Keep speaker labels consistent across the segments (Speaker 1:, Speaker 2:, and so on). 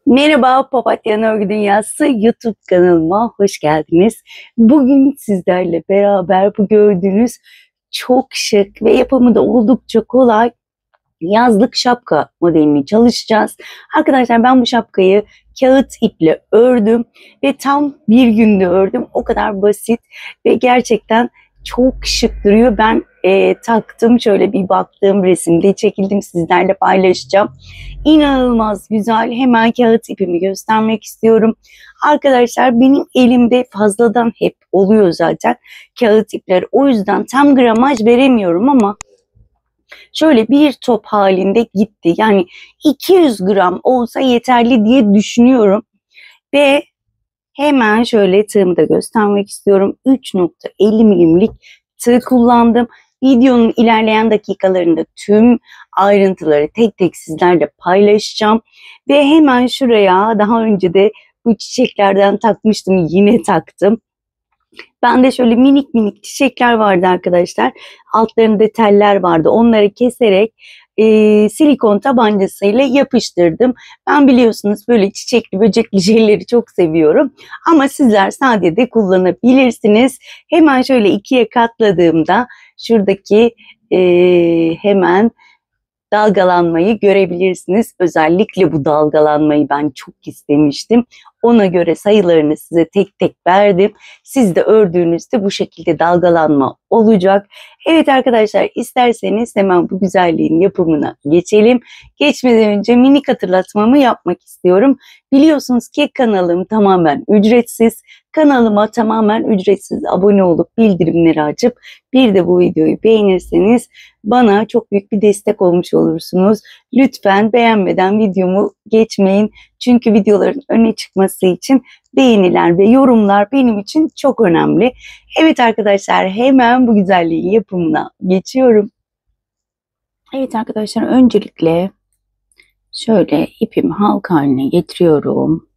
Speaker 1: Merhaba Papatya Örgü Dünyası YouTube kanalıma hoş geldiniz. Bugün sizlerle beraber bu gördüğünüz çok şık ve yapımı da oldukça kolay yazlık şapka modelini çalışacağız. Arkadaşlar ben bu şapkayı kağıt iple ördüm ve tam bir günde ördüm. O kadar basit ve gerçekten çok şık duruyor. Ben taktım, şöyle bir baktığım resimde çekildim, sizlerle paylaşacağım. İnanılmaz güzel. Hemen kağıt ipimi göstermek istiyorum. Arkadaşlar benim elimde fazladan hep oluyor zaten kağıt ipler. O yüzden tam gramaj veremiyorum ama şöyle bir top halinde gitti. Yani 200 gram olsa yeterli diye düşünüyorum. Ve hemen şöyle tığımı da göstermek istiyorum. 3,50 milimlik tığ kullandım. Videonun ilerleyen dakikalarında tüm ayrıntıları tek tek sizlerle paylaşacağım. Ve hemen şuraya daha önce de bu çiçeklerden takmıştım. Yine taktım. Bende şöyle minik minik çiçekler vardı arkadaşlar. Altlarında teller vardı. Onları keserek silikon tabancasıyla yapıştırdım. Ben biliyorsunuz böyle çiçekli böcekli şeyleri çok seviyorum. Ama sizler sade de kullanabilirsiniz. Hemen şöyle ikiye katladığımda şuradaki hemen dalgalanmayı görebilirsiniz. Özellikle bu dalgalanmayı ben çok istemiştim. Ona göre sayılarını size tek tek verdim. Siz de ördüğünüzde bu şekilde dalgalanma olacak. Evet arkadaşlar, isterseniz hemen bu güzelliğin yapımına geçelim. Geçmeden önce minik hatırlatmamı yapmak istiyorum. Biliyorsunuz ki kanalım tamamen ücretsiz. Kanalıma tamamen ücretsiz abone olup bildirimleri açıp bir de bu videoyu beğenirseniz bana çok büyük bir destek olmuş olursunuz. Lütfen beğenmeden videomu geçmeyin. Çünkü videoların öne çıkması için beğeniler ve yorumlar benim için çok önemli. Evet arkadaşlar, hemen bu güzelliğin yapımına geçiyorum. Evet arkadaşlar, öncelikle şöyle ipimi halka haline getiriyorum.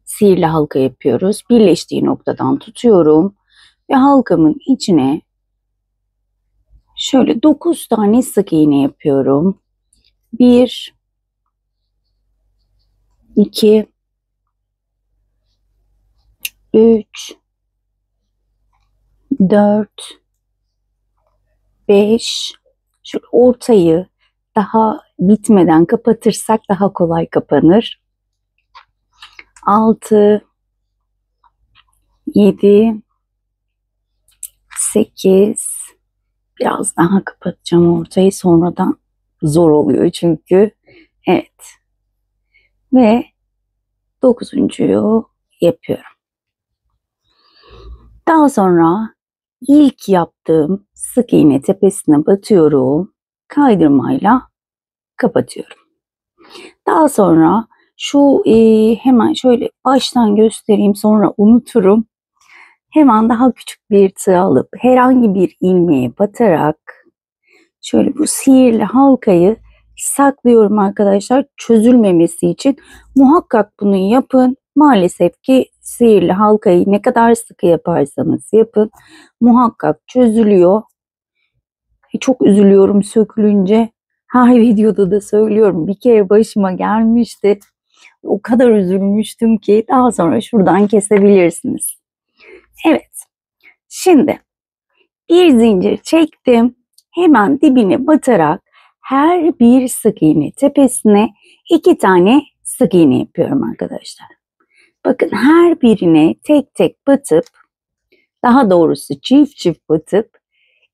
Speaker 1: Sihirli halka yapıyoruz. Birleştiği noktadan tutuyorum ve halkamın içine şöyle 9 tane sık iğne yapıyorum. 1 2 3 4 5, şu ortayı daha bitmeden kapatırsak daha kolay kapanır. 6 7 8, biraz daha kapatacağım ortayı, sonradan zor oluyor çünkü. Evet. Ve 9'uncuyu yapıyorum. Daha sonra ilk yaptığım sık iğne tepesine batıyorum. Kaydırmayla kapatıyorum. Daha sonra şu hemen şöyle baştan göstereyim, sonra unuturum. Hemen daha küçük bir tığ alıp herhangi bir ilmeğe batarak şöyle bu sihirli halkayı saklıyorum arkadaşlar, çözülmemesi için. Muhakkak bunu yapın. Maalesef ki sihirli halkayı ne kadar sıkı yaparsanız yapın muhakkak çözülüyor. Çok üzülüyorum sökülünce. Her videoda da söylüyorum. Bir kere başıma gelmişti. O kadar üzülmüştüm ki. Daha sonra şuradan kesebilirsiniz. Evet. Şimdi bir zincir çektim. Hemen dibine batarak her bir sık iğne tepesine 2 tane sık iğne yapıyorum arkadaşlar. Bakın, her birine tek tek batıp, daha doğrusu çift çift batıp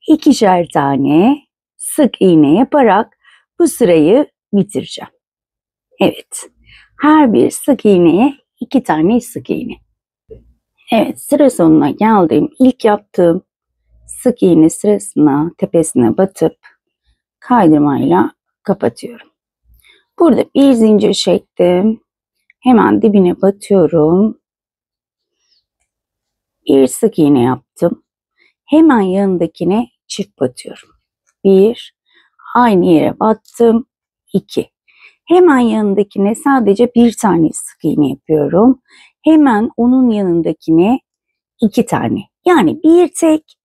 Speaker 1: 2'şer tane sık iğne yaparak bu sırayı bitireceğim. Evet. Her bir sık iğneye 2 tane sık iğne. Evet, sıra sonuna geldim. İlk yaptığım sık iğne sırasına tepesine batıp kaydırmayla kapatıyorum. Burada bir zincir çektim. Hemen dibine batıyorum. Bir sık iğne yaptım. Hemen yanındakine çift batıyorum. 1, aynı yere battım. 2. Hemen yanındakine sadece bir tane sık iğne yapıyorum. Hemen onun yanındakine 2 tane. Yani bir tek,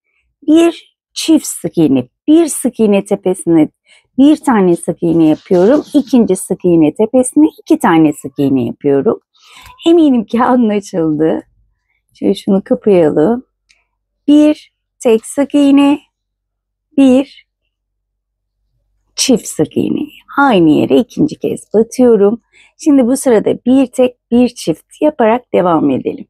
Speaker 1: bir çift sık iğne. Bir sık iğne tepesine Bir tane sık iğne yapıyorum. İkinci sık iğne tepesine 2 tane sık iğne yapıyorum. Eminim ki anlaşıldı. Şöyle şunu kapayalım. Bir tek sık iğne, bir çift sık iğne. Aynı yere ikinci kez batıyorum. Şimdi bu sırada bir tek bir çift yaparak devam edelim.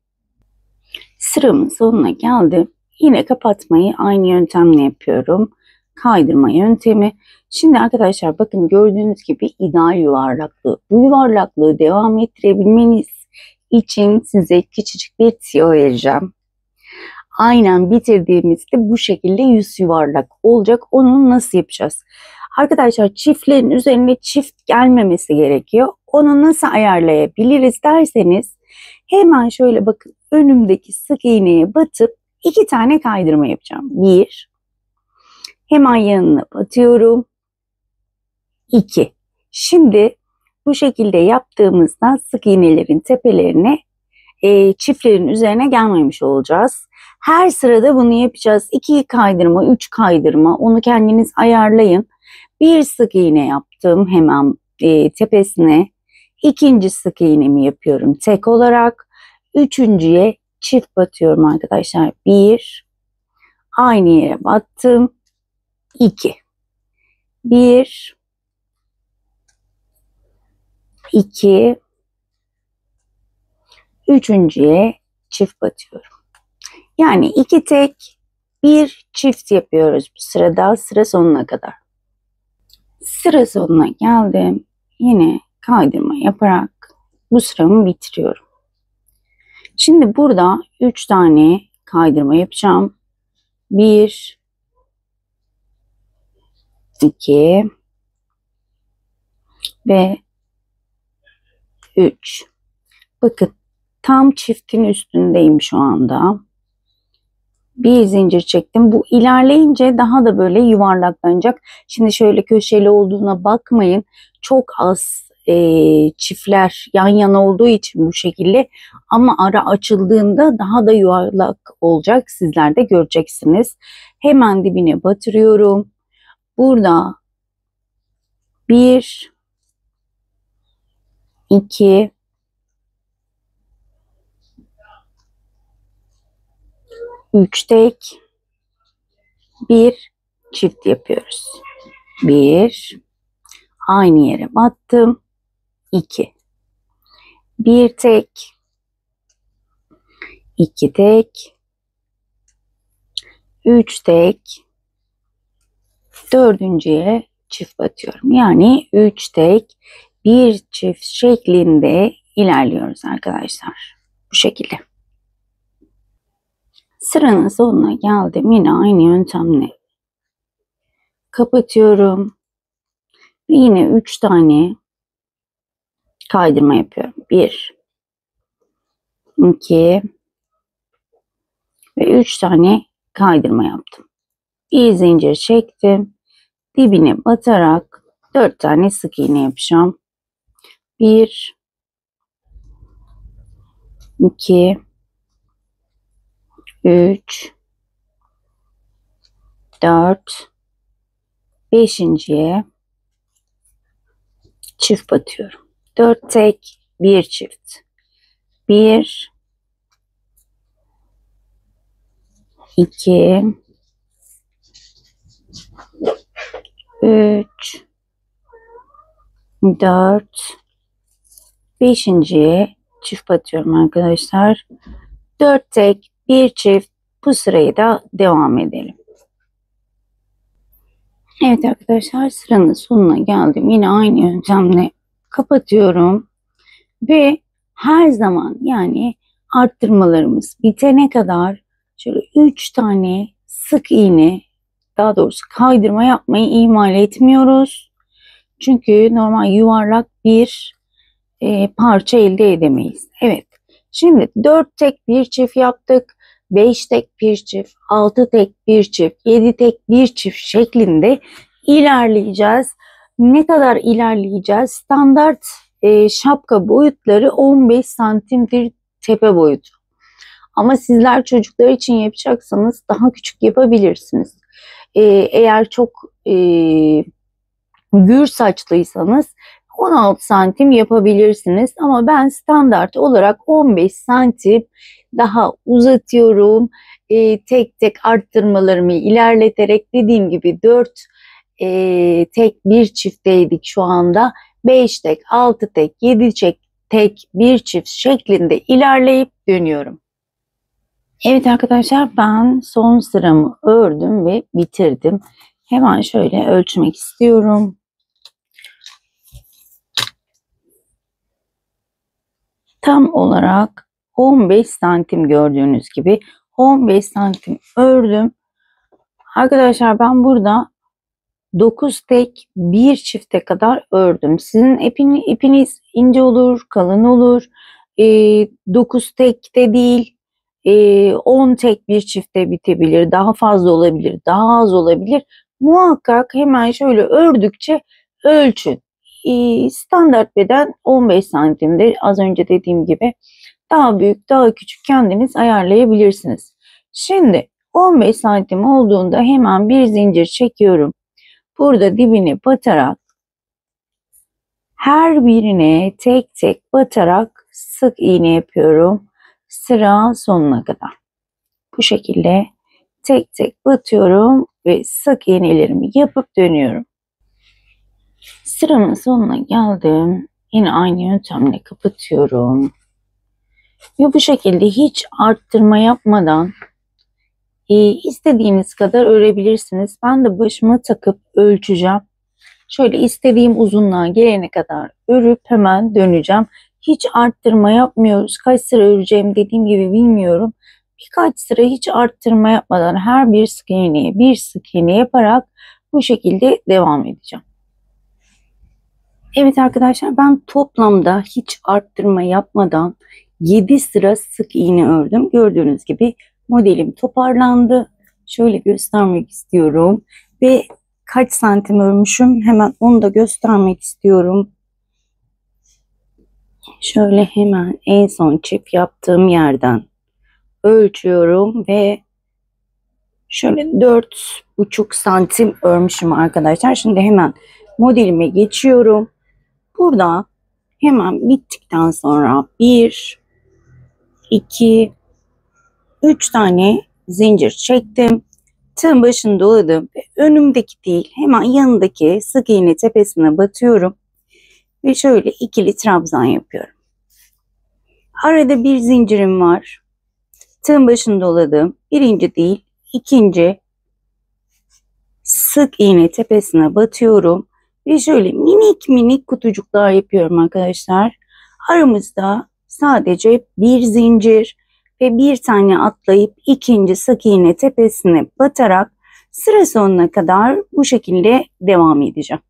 Speaker 1: Sıramın sonuna geldim. Yine kapatmayı aynı yöntemle yapıyorum. Kaydırma yöntemi. Şimdi arkadaşlar bakın gördüğünüz gibi ideal yuvarlaklığı. Bu yuvarlaklığı devam ettirebilmeniz için size küçücük bir tüyo vereceğim. Aynen bitirdiğimizde bu şekilde yüz yuvarlak olacak. Onu nasıl yapacağız? Arkadaşlar çiftlerin üzerine çift gelmemesi gerekiyor. Onu nasıl ayarlayabiliriz derseniz hemen şöyle bakın önümdeki sık iğneye batıp 2 tane kaydırma yapacağım. Bir, hemen yanına batıyorum. 2. Şimdi bu şekilde yaptığımızda sık iğnelerin tepelerine çiftlerin üzerine gelmemiş olacağız. Her sırada bunu yapacağız. 2 kaydırma, 3 kaydırma onu kendiniz ayarlayın. Bir sık iğne yaptım hemen tepesine. İkinci sık iğnemi yapıyorum tek olarak. Üçüncüye çift batıyorum arkadaşlar. 1, aynı yere battım. 2, 1, 2, üçüncüye çift batıyorum. Yani 2 tek, 1 çift yapıyoruz bu sırada sıra sonuna kadar. Sıra sonuna geldim. Yine kaydırma yaparak bu sıramı bitiriyorum. Şimdi burada 3 tane kaydırma yapacağım. 1, 2 ve 3. Bakın tam çiftin üstündeyim şu anda. Bir zincir çektim. Bu ilerleyince daha da böyle yuvarlaklanacak. Şimdi şöyle köşeli olduğuna bakmayın. Çok az çiftler yan yana olduğu için bu şekilde. Ama ara açıldığında daha da yuvarlak olacak. Sizler de göreceksiniz. Hemen dibine batırıyorum. Burada 1, 2, 3 tek, 1 çift yapıyoruz. 1, aynı yere battım. 2, 1 tek, 2 tek, 3 tek, dördüncüye çift batıyorum. Yani 3 tek, 1 çift şeklinde ilerliyoruz arkadaşlar. Bu şekilde. Sıranın sonuna geldim. Yine aynı yöntemle kapatıyorum. Ve yine 3 tane kaydırma yapıyorum. 1, 2 ve 3 tane kaydırma yaptım. Bir zincir çektim. Dibine batarak 4 tane sık iğne yapacağım. 1, 2, 3, 4, 5.'ye çift batıyorum. 4 tek, 1 çift. 1, 2, 3, 4, 5.'ye çift batıyorum arkadaşlar. 4 tek, 1 çift. Bu sırayı da devam edelim. Evet arkadaşlar sıranın sonuna geldim. Yine aynı yöntemle kapatıyorum. Ve her zaman yani arttırmalarımız bitene kadar şöyle 3 tane sık iğne, daha doğrusu kaydırma yapmayı ihmal etmiyoruz. Çünkü normal yuvarlak bir parça elde edemeyiz. Evet. Şimdi 4 tek bir çift yaptık. 5 tek bir çift, 6 tek bir çift, 7 tek bir çift şeklinde ilerleyeceğiz. Ne kadar ilerleyeceğiz? Standart şapka boyutları 15 santimdir tepe boyutu. Ama sizler çocuklar için yapacaksanız daha küçük yapabilirsiniz. Eğer çok gür saçlıysanız 16 santim yapabilirsiniz. Ama ben standart olarak 15 santim daha uzatıyorum. Tek tek arttırmalarımı ilerleterek, dediğim gibi 4 tek bir çifteydik şu anda. 5 tek, 6 tek, 7 tek bir çift şeklinde ilerleyip dönüyorum. Evet arkadaşlar, ben son sıramı ördüm ve bitirdim. Hemen şöyle ölçmek istiyorum. Tam olarak 15 santim, gördüğünüz gibi 15 santim ördüm. Arkadaşlar ben burada 9 tek bir çifte kadar ördüm. Sizin ipiniz ince olur, kalın olur. 9 tek de değil, 10 tek bir çifte bitebilir. Daha fazla olabilir, daha az olabilir. Muhakkak hemen şöyle ördükçe ölçün. Standart beden 15 santimdir. Az önce dediğim gibi daha büyük, daha küçük kendiniz ayarlayabilirsiniz. Şimdi 15 santim olduğunda hemen bir zincir çekiyorum. Burada dibine batarak, her birine tek tek batarak sık iğne yapıyorum. Sıra sonuna kadar. Bu şekilde tek tek batıyorum ve sık iğnelerimi yapıp dönüyorum. Sıranın sonuna geldim. Yine aynı yöntemle kapatıyorum. Ve bu şekilde hiç arttırma yapmadan istediğiniz kadar örebilirsiniz. Ben de başıma takıp ölçeceğim. Şöyle istediğim uzunluğa gelene kadar örüp hemen döneceğim. Hiç arttırma yapmıyoruz. Kaç sıra öreceğim dediğim gibi bilmiyorum. Birkaç sıra hiç arttırma yapmadan her bir sık iğneye bir sık iğne yaparak bu şekilde devam edeceğim. Evet arkadaşlar, ben toplamda hiç arttırma yapmadan 7 sıra sık iğne ördüm. Gördüğünüz gibi modelim toparlandı. Şöyle göstermek istiyorum. Ve kaç santim örmüşüm hemen onu da göstermek istiyorum. Şöyle hemen en son çift yaptığım yerden ölçüyorum ve şöyle 4,5 santim örmüşüm arkadaşlar. Şimdi hemen modelime geçiyorum. Burada hemen bittikten sonra 1, 2, 3 tane zincir çektim. Tığın başını doladım ve önümdeki değil, hemen yanındaki sık iğne tepesine batıyorum. Ve şöyle ikili trabzan yapıyorum. Arada bir zincirim var. Tığın başını doladım. Birinci değil, ikinci sık iğne tepesine batıyorum. Ve şöyle minik minik kutucuklar yapıyorum arkadaşlar. Aramızda sadece bir zincir ve bir tane atlayıp ikinci sık iğne tepesine batarak sıra sonuna kadar bu şekilde devam edeceğim.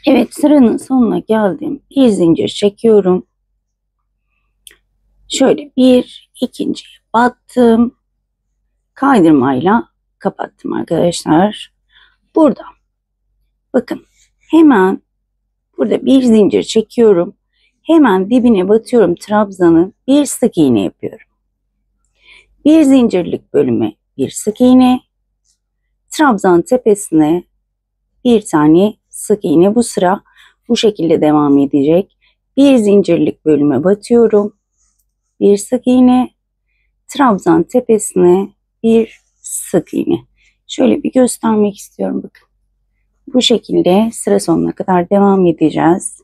Speaker 1: Evet, sıranın sonuna geldim. Bir zincir çekiyorum. Şöyle bir, ikinciye battım. Kaydırmayla kapattım arkadaşlar. Burada bakın, hemen burada bir zincir çekiyorum. Hemen dibine batıyorum trabzanın, bir sık iğne yapıyorum. Bir zincirlik bölüme bir sık iğne. Trabzan tepesine bir tane sık iğne. Bu sıra bu şekilde devam edecek. Bir zincirlik bölüme batıyorum. Bir sık iğne. Trabzan tepesine bir sık iğne. Şöyle bir göstermek istiyorum, bakın. Bu şekilde sıra sonuna kadar devam edeceğiz.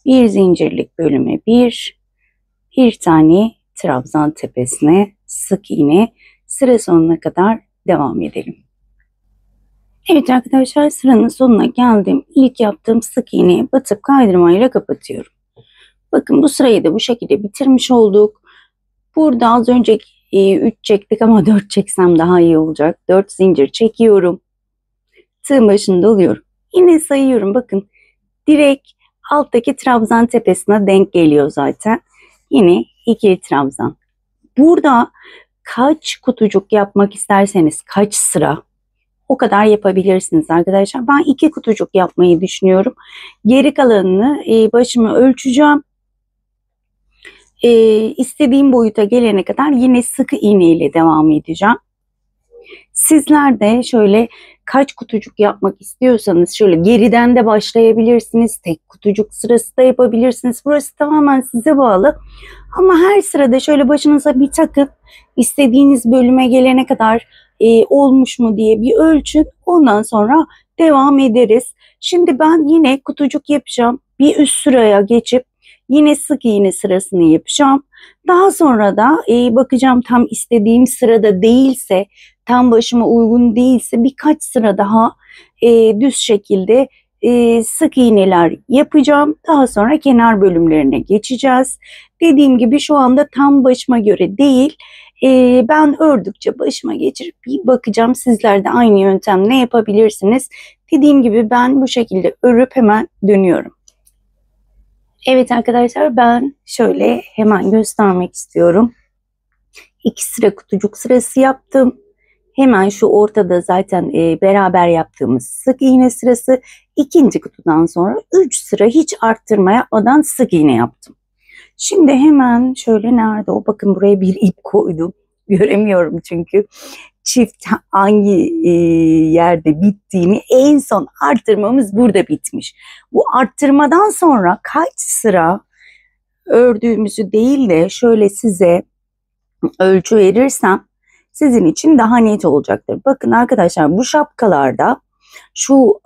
Speaker 1: Bir zincirlik bölüme bir tane trabzan tepesine sık iğne, sıra sonuna kadar devam edelim. Evet arkadaşlar, sıranın sonuna geldim. İlk yaptığım sık iğneye batıp kaydırmayla kapatıyorum. Bakın, bu sırayı da bu şekilde bitirmiş olduk. Burada az önce 3 çektik ama 4 çeksem daha iyi olacak. 4 zincir çekiyorum. Tığın başını doluyorum. Yine sayıyorum, bakın. Direkt alttaki trabzan tepesine denk geliyor zaten. Yine ikili trabzan. Burada kaç kutucuk yapmak isterseniz, kaç sıra, o kadar yapabilirsiniz arkadaşlar. Ben 2 kutucuk yapmayı düşünüyorum. Geri kalanını başımı ölçeceğim. İstediğim boyuta gelene kadar yine sık iğne ile devam edeceğim. Sizler de şöyle kaç kutucuk yapmak istiyorsanız şöyle geriden de başlayabilirsiniz. Tek kutucuk sırası da yapabilirsiniz. Burası tamamen size bağlı. Ama her sırada şöyle başınıza bir takın. İstediğiniz bölüme gelene kadar olmuş mu diye bir ölçün. Ondan sonra devam ederiz. Şimdi ben yine kutucuk yapacağım. Bir üst sıraya geçip yine sık iğne sırasını yapacağım. Daha sonra da bakacağım tam istediğim sırada değilse, tam başıma uygun değilse birkaç sıra daha düz şekilde sık iğneler yapacağım. Daha sonra kenar bölümlerine geçeceğiz. Dediğim gibi şu anda tam başıma göre değil. Ben ördükçe başıma geçirip bir bakacağım. Sizler de aynı yöntemle yapabilirsiniz. Dediğim gibi ben bu şekilde örüp hemen dönüyorum. Evet arkadaşlar, ben şöyle hemen göstermek istiyorum. 2 sıra kutucuk sırası yaptım. Hemen şu ortada zaten beraber yaptığımız sık iğne sırası. İkinci kutudan sonra 3 sıra hiç arttırma yapmadan sık iğne yaptım. Şimdi hemen şöyle, nerede o? Bakın buraya bir ip koydum. Göremiyorum çünkü çift hangi yerde bittiğini, en son arttırmamız burada bitmiş. Bu arttırmadan sonra kaç sıra ördüğümüzü değil de şöyle size ölçü verirsem sizin için daha net olacaktır. Bakın arkadaşlar, bu şapkalarda şu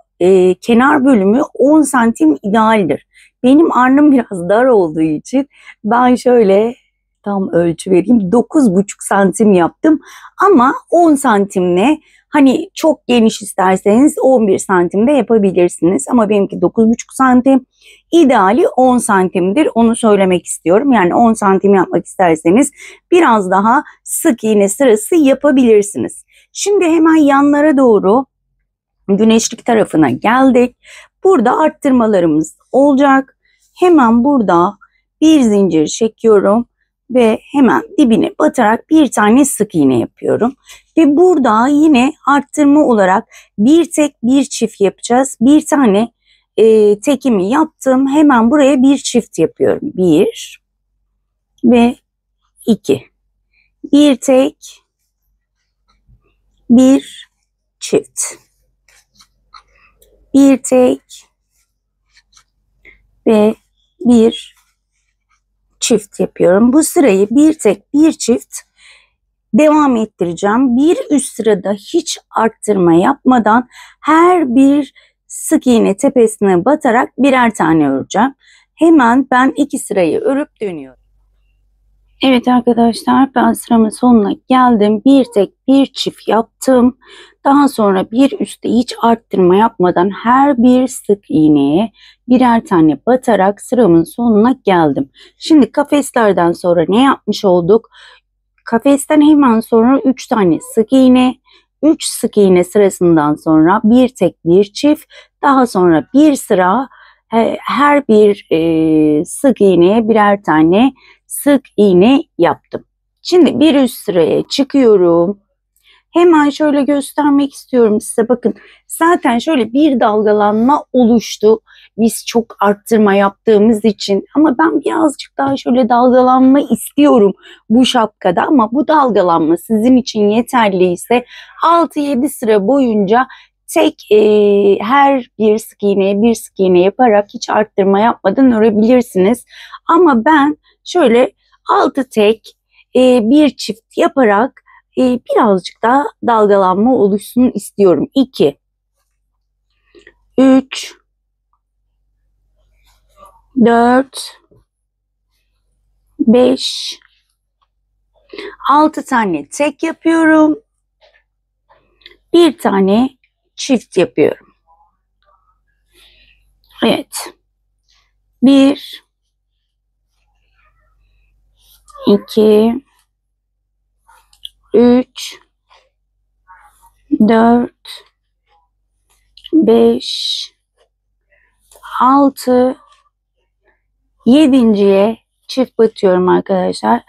Speaker 1: kenar bölümü 10 santim idealdir. Benim arnım biraz dar olduğu için ben şöyle tam ölçü vereyim, 9,5 santim yaptım. Ama 10 santimle, hani çok geniş isterseniz 11 santimde yapabilirsiniz. Ama benimki 9,5 santim. İdeali 10 santimdir. Onu söylemek istiyorum. Yani 10 santim yapmak isterseniz biraz daha sık iğne sırası yapabilirsiniz. Şimdi hemen yanlara doğru güneşlik tarafına geldik. Burada arttırmalarımız olacak. Hemen burada bir zincir çekiyorum ve hemen dibine batarak bir tane sık iğne yapıyorum. Ve burada yine arttırma olarak bir tek bir çift yapacağız. Bir tane tekimi yaptım. Hemen buraya bir çift yapıyorum. 1 ve 2. Bir tek, bir çift. Bir tek ve bir çift yapıyorum. Bu sırayı bir tek bir çift devam ettireceğim. Bir üst sırada hiç arttırma yapmadan her bir sık iğne tepesine batarak birer tane öreceğim. Hemen ben 2 sırayı örüp dönüyorum. Evet arkadaşlar, ben sıramın sonuna geldim. Bir tek bir çift yaptım. Daha sonra bir üstte hiç arttırma yapmadan her bir sık iğneye birer tane batarak sıramın sonuna geldim. Şimdi kafeslerden sonra ne yapmış olduk? Kafesten hemen sonra 3 tane sık iğne, 3 sık iğne sırasından sonra bir tek bir çift, daha sonra bir sıra her bir sık iğneye birer tane sık iğne yaptım. Şimdi bir üst sıraya çıkıyorum. Hemen şöyle göstermek istiyorum size. Bakın zaten şöyle bir dalgalanma oluştu. Biz çok arttırma yaptığımız için, ama ben birazcık daha şöyle dalgalanma istiyorum bu şapkada. Ama bu dalgalanma sizin için yeterliyse 6-7 sıra boyunca tek her bir sık iğneye bir sık iğne yaparak hiç arttırma yapmadan örebilirsiniz. Ama ben şöyle 6 tek bir çift yaparak birazcık daha dalgalanma oluşsun istiyorum. 2, 3, 4, 5, 6 tane tek yapıyorum. Bir tane çift yapıyorum. Evet. 1, 2, 3, 4, 5, 6, 7.'ye çift batıyorum arkadaşlar.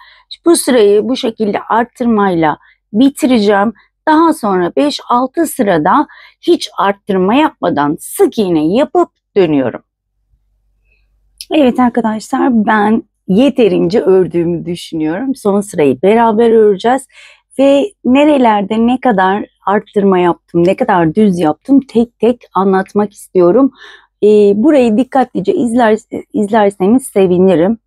Speaker 1: Bu sırayı bu şekilde arttırmayla bitireceğim. Daha sonra 5-6 sırada hiç arttırma yapmadan sık iğne yapıp dönüyorum. Evet arkadaşlar, ben yeterince ördüğümü düşünüyorum. Son sırayı beraber öreceğiz. Ve nerelerde ne kadar arttırma yaptım, ne kadar düz yaptım tek tek anlatmak istiyorum. Burayı dikkatlice izlerseniz sevinirim.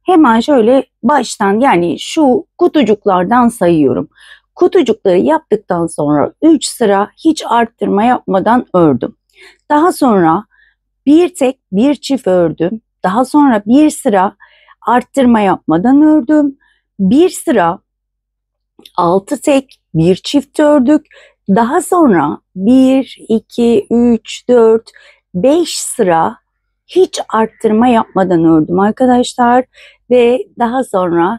Speaker 1: Hemen şöyle baştan, yani şu kutucuklardan sayıyorum. Kutucukları yaptıktan sonra 3 sıra hiç arttırma yapmadan ördüm. Daha sonra bir tek bir çift ördüm. Daha sonra bir sıra arttırma yapmadan ördüm. Bir sıra 6 tek bir çift ördük. Daha sonra 1, 2, 3, 4, 5 sıra hiç arttırma yapmadan ördüm arkadaşlar. Ve daha sonra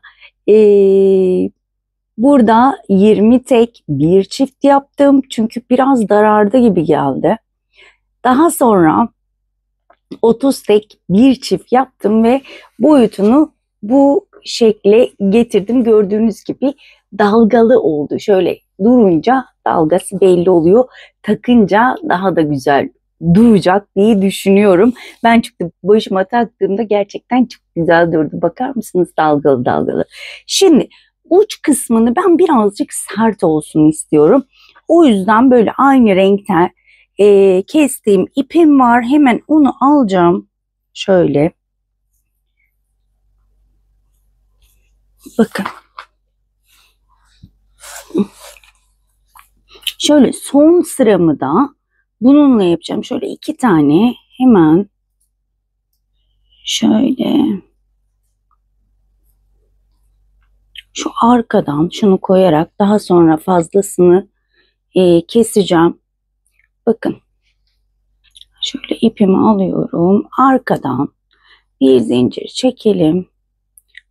Speaker 1: burada 20 tek bir çift yaptım. Çünkü biraz darardı gibi geldi. Daha sonra 30 tek bir çift yaptım ve boyutunu bu şekle getirdim. Gördüğünüz gibi dalgalı oldu. Şöyle durunca dalgası belli oluyor. Takınca daha da güzel duracak diye düşünüyorum. Ben çünkü başıma taktığımda gerçekten çok güzel durdu. Bakar mısınız, dalgalı dalgalı. Şimdi uç kısmını ben birazcık sert olsun istiyorum. O yüzden böyle aynı renkten kestiğim ipim var. Hemen onu alacağım. Şöyle. Bakın. Şöyle son sıramı da bununla yapacağım. Şöyle 2 tane hemen şöyle şu arkadan şunu koyarak daha sonra fazlasını keseceğim. Bakın. Şöyle ipimi alıyorum. Arkadan bir zincir çekelim.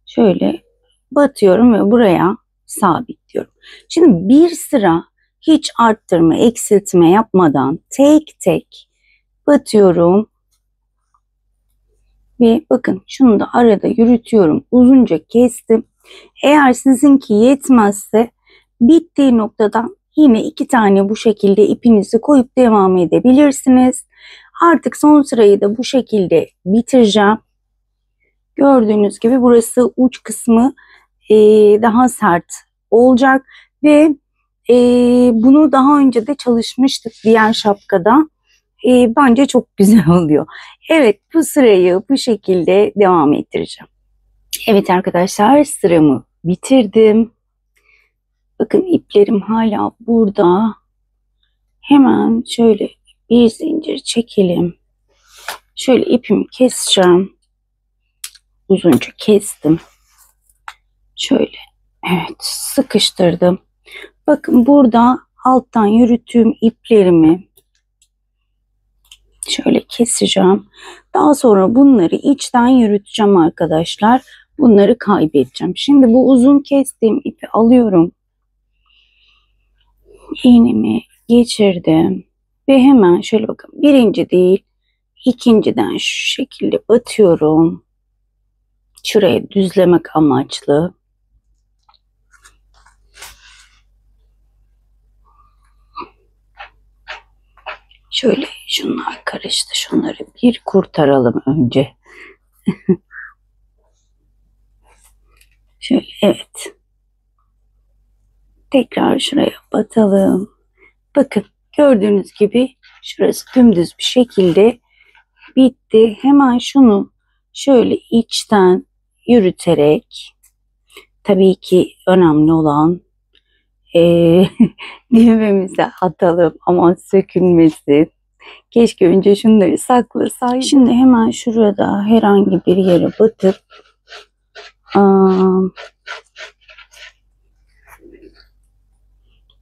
Speaker 1: Şöyle batıyorum ve buraya sabitliyorum. Şimdi bir sıra hiç arttırma, eksiltme yapmadan tek tek batıyorum. Ve bakın şunu da arada yürütüyorum. Uzunca kestim. Eğer sizinki yetmezse bittiği noktadan yine 2 tane bu şekilde ipinizi koyup devam edebilirsiniz. Artık son sırayı da bu şekilde bitireceğim. Gördüğünüz gibi burası uç kısmı daha sert olacak ve bunu daha önce de çalışmıştık diğer şapkada. Bence çok güzel oluyor. Evet, bu sırayı bu şekilde devam ettireceğim. Evet arkadaşlar, sıramı bitirdim. Bakın iplerim hala burada. Hemen şöyle bir zincir çekelim. Şöyle ipimi keseceğim. Uzunca kestim. Şöyle, evet, sıkıştırdım. Bakın burada alttan yürüttüğüm iplerimi şöyle keseceğim. Daha sonra bunları içten yürüteceğim arkadaşlar. Bunları kaybedeceğim. Şimdi bu uzun kestiğim ipi alıyorum. İğnemi geçirdim. Ve hemen şöyle bakın, birinci değil ikinciden şu şekilde batıyorum. Şuraya düzlemek amaçlı. Şöyle şunlar karıştı. Şunları bir kurtaralım önce. Şöyle, evet. Tekrar şuraya batalım. Bakın gördüğünüz gibi şurası dümdüz bir şekilde bitti. Hemen şunu şöyle içten yürüterek, tabii ki önemli olan düğmemize atalım, aman sökülmesin. Keşke önce şunları saklasaydım. Şimdi hemen şurada herhangi bir yere batıp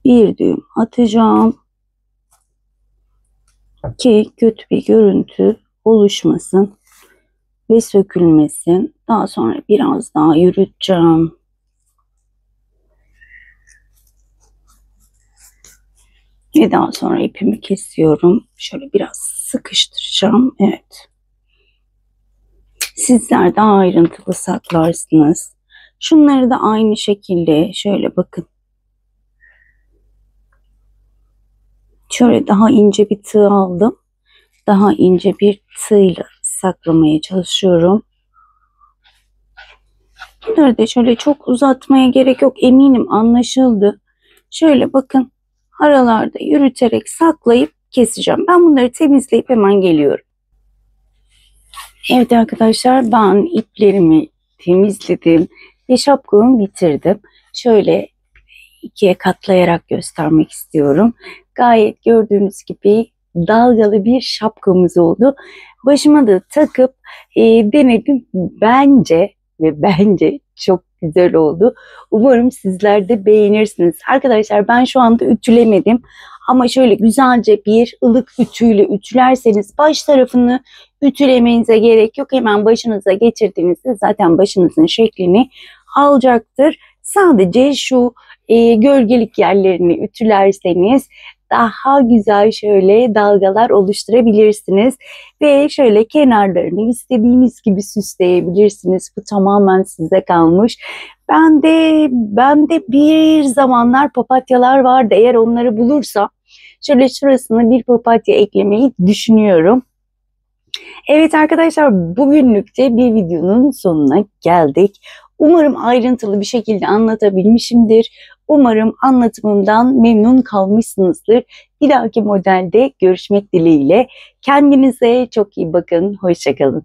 Speaker 1: bir düğüm atacağım ki kötü bir görüntü oluşmasın ve sökülmesin. Daha sonra biraz daha yürüteceğim. Ve daha sonra ipimi kesiyorum. Şöyle biraz sıkıştıracağım. Evet. Sizler daha ayrıntılı saklarsınız. Şunları da aynı şekilde şöyle bakın. Şöyle daha ince bir tığ aldım. Daha ince bir tığla saklamaya çalışıyorum. Bunları da şöyle çok uzatmaya gerek yok. Eminim anlaşıldı. Şöyle bakın. aralarda yürüterek saklayıp keseceğim. Ben bunları temizleyip hemen geliyorum. Evet arkadaşlar, ben iplerimi temizledim ve şapkamı bitirdim. Şöyle ikiye katlayarak göstermek istiyorum. Gayet gördüğünüz gibi dalgalı bir şapkamız oldu. Başıma da takıp denedim. Bence çok güzel oldu. Umarım sizler de beğenirsiniz. Arkadaşlar, ben şu anda ütülemedim. Ama şöyle güzelce bir ılık ütüyle ütülerseniz baş tarafını ütülemenize gerek yok. Hemen başınıza geçirdiğinizde zaten başınızın şeklini alacaktır. Sadece şu gölgelik yerlerini ütülerseniz daha güzel şöyle dalgalar oluşturabilirsiniz. Ve şöyle kenarlarını istediğiniz gibi süsleyebilirsiniz. Bu tamamen size kalmış. Ben de bir zamanlar papatyalar vardı. Eğer onları bulursam şöyle şurasına bir papatya eklemeyi düşünüyorum. Evet arkadaşlar, bugünlük de bir videonun sonuna geldik. Umarım ayrıntılı bir şekilde anlatabilmişimdir. Umarım anlatımımdan memnun kalmışsınızdır. Bir dahaki modelde görüşmek dileğiyle. Kendinize çok iyi bakın. Hoşça kalın.